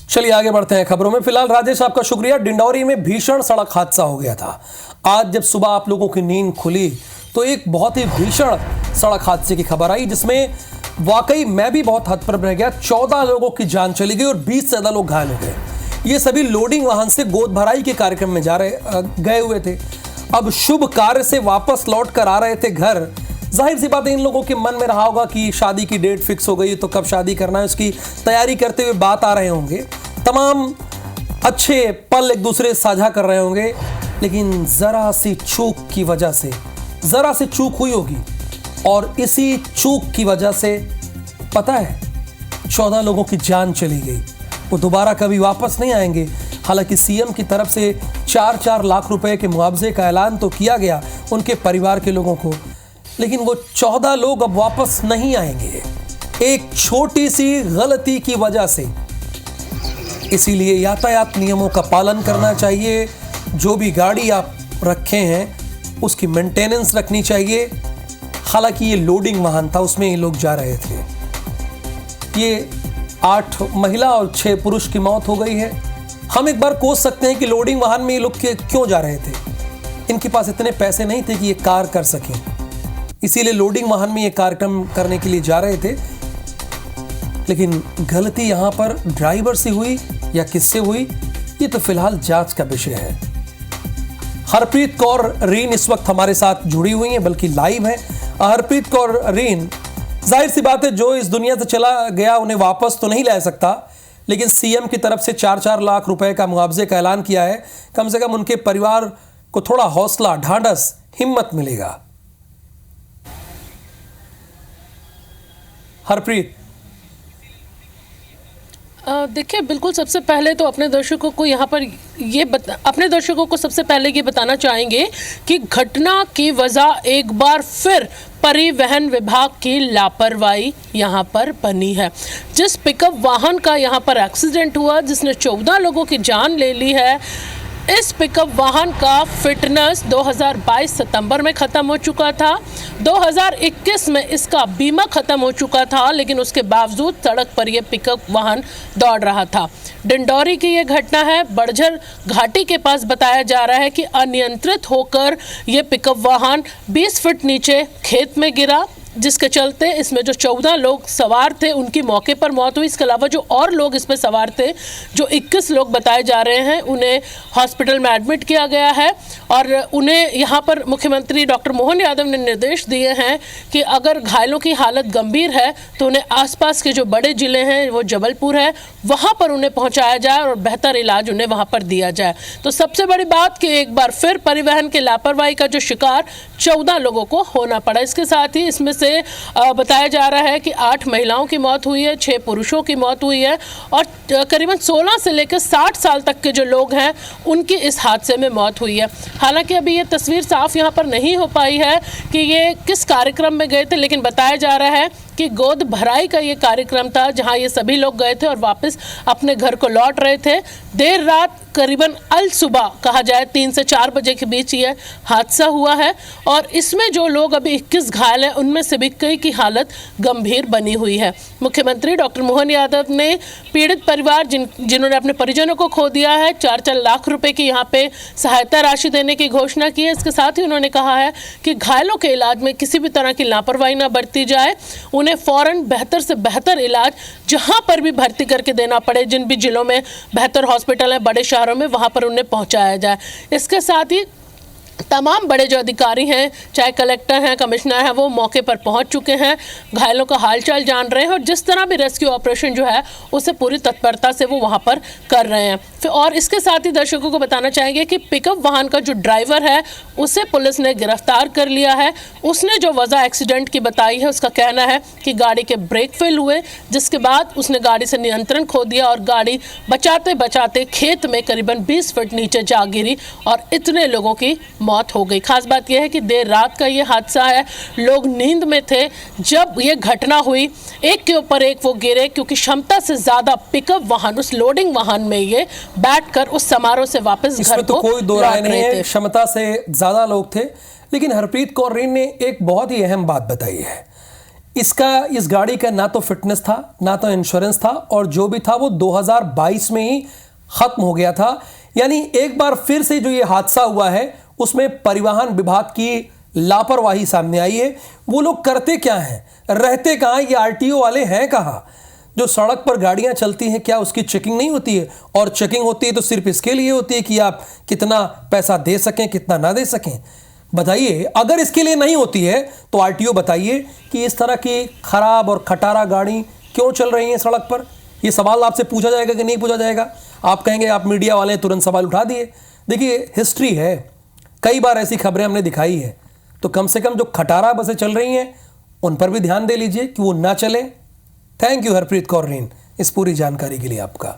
चलिए आगे बढ़ते हैं खबरों में। फिलहाल राजेश आपका शुक्रिया। डिंडौरी में भीषण सड़क हादसा हो गया था। आज जब सुबह आप लोगों की नींद खुली तो एक बहुत ही भीषण सड़क हादसे की खबर आई, जिसमें वाकई मैं भी बहुत हतप्रभ रह गया। 14 लोगों की जान चली गई और 20 से ज्यादा लोग घायल हो गए। ये सभी लोडिंग वाहन से गोद भराई के कार्यक्रम में गए हुए थे। अब शुभ कार्य से वापस लौट कर आ रहे थे घर। जाहिर सी बात है इन लोगों के मन में रहा होगा कि शादी की डेट फिक्स हो गई तो कब शादी करना है, उसकी तैयारी करते हुए बात आ रहे होंगे। तमाम अच्छे पल एक दूसरे साझा कर रहे होंगे, लेकिन जरा सी चूक की वजह से, जरा सी चूक हुई होगी और इसी चूक की वजह से पता है 14 लोगों की जान चली गई। वो दोबारा कभी वापस नहीं आएंगे। हालांकि सीएम की तरफ से 4-4 लाख रुपए के मुआवजे का ऐलान तो किया गया उनके परिवार के लोगों को, लेकिन वो 14 लोग अब वापस नहीं आएंगे एक छोटी सी गलती की वजह से। इसीलिए यातायात नियमों का पालन करना चाहिए। जो भी गाड़ी आप रखे हैं उसकी मेंटेनेंस रखनी चाहिए। हालांकि ये लोडिंग वाहन था, उसमें ये लोग जा रहे थे। ये 8 महिला और 6 पुरुष की मौत हो गई है। हम एक बार कोस सकते हैं कि लोडिंग वाहन में ये लोग क्यों जा रहे थे। इनके पास इतने पैसे नहीं थे कि ये कार कर सकें, इसीलिए लोडिंग वाहन में ये कार्यक्रम करने के लिए जा रहे थे। लेकिन गलती यहां पर ड्राइवर से हुई या किससे हुई, ये तो फिलहाल जांच का विषय है। हरप्रीत कौर रीन इस वक्त हमारे साथ जुड़ी हुई हैं, बल्कि लाइव है। हरप्रीत कौर रीन, जाहिर सी बात है जो इस दुनिया से चला गया उन्हें वापस तो नहीं ला सकता, लेकिन सीएम की तरफ से 4-4 लाख रुपए का मुआवजे का ऐलान किया है। कम से कम उनके परिवार को थोड़ा हौसला, ढांढस, हिम्मत मिलेगा। हरप्रीत, देखिए, बिल्कुल सबसे पहले तो अपने दर्शकों को यहाँ पर अपने दर्शकों को सबसे पहले ये बताना चाहेंगे कि घटना की वजह एक बार फिर परिवहन विभाग की लापरवाही यहाँ पर बनी है। जिस पिकअप वाहन का यहाँ पर एक्सीडेंट हुआ, जिसने 14 लोगों की जान ले ली है, इस पिकअप वाहन का फिटनेस 2022 सितंबर में ख़त्म हो चुका था। 2021 में इसका बीमा ख़त्म हो चुका था, लेकिन उसके बावजूद सड़क पर यह पिकअप वाहन दौड़ रहा था। डिंडौरी की यह घटना है। बड़झर घाटी के पास बताया जा रहा है कि अनियंत्रित होकर यह पिकअप वाहन 20 फीट नीचे खेत में गिरा, जिसके चलते इसमें जो 14 लोग सवार थे उनकी मौके पर मौत हुई। इसके अलावा जो और लोग इसमें सवार थे, जो 21 लोग बताए जा रहे हैं, उन्हें हॉस्पिटल में एडमिट किया गया है। और उन्हें यहाँ पर मुख्यमंत्री डॉक्टर मोहन यादव ने निर्देश दिए हैं कि अगर घायलों की हालत गंभीर है तो उन्हें आसपास के जो बड़े ज़िले हैं, वो जबलपुर है, वहाँ पर उन्हें पहुँचाया जाए और बेहतर इलाज उन्हें वहाँ पर दिया जाए। तो सबसे बड़ी बात कि एक बार फिर परिवहन के लापरवाही का जो शिकार 14 लोगों को होना पड़ा। इसके साथ ही इसमें से बताया जा रहा है कि 8 महिलाओं की मौत हुई है, 6 पुरुषों की मौत हुई है और करीबन 16 से लेकर 60 साल तक के जो लोग हैं उनकी इस हादसे में मौत हुई है। हालांकि अभी ये तस्वीर साफ यहाँ पर नहीं हो पाई है कि ये किस कार्यक्रम में गए थे, लेकिन बताया जा रहा है कि गोद भराई का ये कार्यक्रम था, जहाँ ये सभी लोग गए थे और वापस अपने घर को लौट रहे थे। देर रात करीबन अल सुबह कहा जाए 3 से 4 बजे के बीच ये हादसा हुआ है और इसमें जो लोग अभी 21 घायल हैं, उनमें से भी कई की हालत गंभीर बनी हुई है। मुख्यमंत्री डॉक्टर मोहन यादव ने पीड़ित परिवार जिन्होंने अपने परिजनों को खो दिया है, 4-4 लाख रुपए की यहाँ पे सहायता राशि देने की घोषणा की है। इसके साथ ही उन्होंने कहा है कि घायलों के इलाज में किसी भी तरह की लापरवाही न बरती जाए। उन्हें फौरन बेहतर से बेहतर इलाज जहाँ पर भी भर्ती करके देना पड़े, जिन भी जिलों में बेहतर हॉस्पिटल है, बड़े शहरों में, वहाँ पर उन्हें पहुँचाया जाए। इसके साथ ही तमाम बड़े जो अधिकारी हैं, चाहे कलेक्टर हैं, कमिश्नर हैं, वो मौके पर पहुंच चुके हैं, घायलों का हालचाल जान रहे हैं और जिस तरह भी रेस्क्यू ऑपरेशन जो है उसे पूरी तत्परता से वो वहां पर कर रहे हैं। फिर और इसके साथ ही दर्शकों को बताना चाहेंगे कि पिकअप वाहन का जो ड्राइवर है उसे पुलिस ने गिरफ्तार कर लिया है। उसने जो वजह एक्सीडेंट की बताई है, उसका कहना है कि गाड़ी के ब्रेक फेल हुए, जिसके बाद उसने गाड़ी से नियंत्रण खो दिया और गाड़ी बचाते बचाते खेत में करीबन 20 फीट नीचे जा गिरी और इतने लोगों की मौत हो गई। खास बात यह है कि देर रात का ये हादसा है, लोग नींद में थे जब ये घटना हुई। एक के ऊपर एक वो गिरे, क्योंकि क्षमता से ज्यादा पिकअप वाहन, उस लोडिंग वाहन में ये बैठकर उस समारोह से वापस घर तो को कोई दो राय नहीं है, क्षमता से ज्यादा लोग थे। लेकिन हरप्रीत कौर रीन ने एक बहुत ही अहम बात बताई है, इस गाड़ी का ना तो फिटनेस था, ना तो इंश्योरेंस था, और जो भी था वो 2022 में ही खत्म हो गया था। यानी एक बार फिर से जो ये हादसा हुआ है उसमें परिवहन विभाग की लापरवाही सामने आई है। वो लोग करते क्या हैं, रहते कहाँ, ये आरटीओ वाले हैं कहाँ? जो सड़क पर गाड़ियां चलती हैं क्या उसकी चेकिंग नहीं होती है? और चेकिंग होती है तो सिर्फ इसके लिए होती है कि आप कितना पैसा दे सकें, कितना ना दे सकें। बताइए, अगर इसके लिए नहीं होती है तो आरटीओ बताइए कि इस तरह की खराब और खटारा गाड़ी क्यों चल रही है सड़क पर। ये सवाल आपसे पूछा जाएगा कि नहीं पूछा जाएगा? आप कहेंगे आप मीडिया वाले तुरंत सवाल उठा दिए। देखिए, हिस्ट्री है, कई बार ऐसी खबरें हमने दिखाई है, तो कम से कम जो खटारा बसें चल रही हैं उन पर भी ध्यान दे लीजिए कि वो ना चले। थैंक यू हरप्रीत कौर रीन इस पूरी जानकारी के लिए आपका।